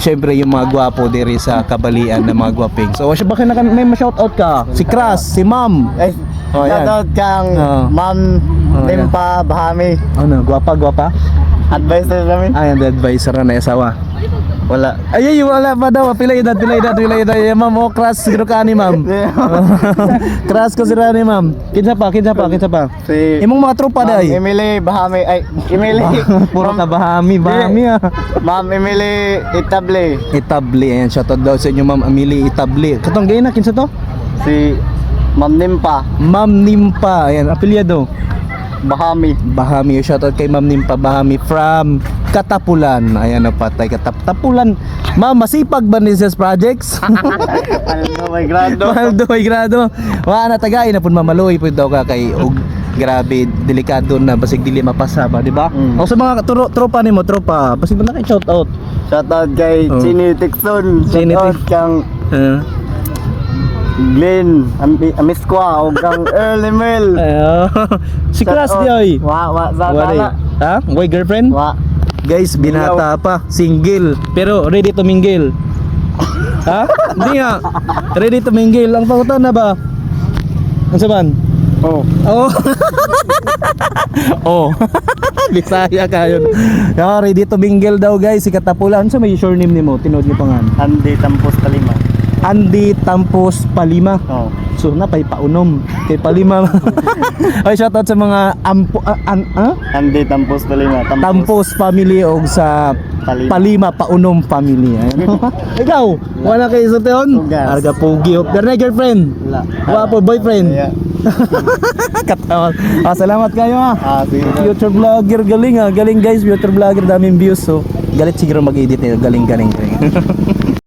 Siyempre yung mga gwapo diri sa kabalian na mga gwaping. So siya baka may ma-shoutout ka. Si Kras, si Ma'am. Ay, Oh, yan. shoutout kang Ma'am yan. Limpa Bahami. Ano, gwapa? Advisor namin. Ay, ang advisor na asawa. Wala. Ay, wala pa daw. Pila edad. Ma'am, oh, Kras, siguro ka ni Ma'am. Kras ko sila ni Ma'am. Kinsa pa. Si Imong mga tropa Ma'am day. Emily Bahami. Ay, Emily. Puro ka bahami ah. Ma'am Emily Itable. Itabli, ayan, shoutout daw sa inyo Ma'am Amelie Itabli. Katong gay na, kinsa to? Si Ma'am Nimpa Ma'am Nimpa, ayan, apelyado. Bahami. Bahami, shoutout kay Ma'am Nimpa Bahami from Katapulan. Ayan, napatay Katapulan. Ma'am, masipag ba ni sa projects? Ano may grado? Maldo ay grado. Wa na tagay na pud mamaloy pud daw ka kay og grabe delikado na basig dili mapasa ba, di ba? O sa mga tropa nimo, basig ba na kay shoutout? Shoutout kay Oh. Chini Tikson. Chini Shoutout kang Glenn Amiskwa o kang Early Mel. Si Kras di oy. Wa Wari. sana. Ha? Way girlfriend? Wa. Guys, binata pa, single, pero ready to mingle. Ha? Hindi nga. Ready to mingle. Ang pautan na ba? Ano saban? Oh. Oh. Oh. Bisaya kayo. Ready to mingle daw guys, si Katapulan. Sa may surname nimo? Tinod ni pangan. Andy Tampos Kalima. Andy Tampos Palima. Oh. So na pay paunom kay Palima. Ay shoutout sa mga Andy Tampos Kalima. Tampos family og sa Palima Paunom family. Ayan. Ikaw, wala kay sa teon? Tugas. Arga pogi. Pero na girlfriend? Wala. Wala po boyfriend? Yeah. Katawan. Salamat kayo ha. Sige. Future vlogger, galing ha. Galing guys, future vlogger, daming views. So, galit siguro mag-edit nila. Galing.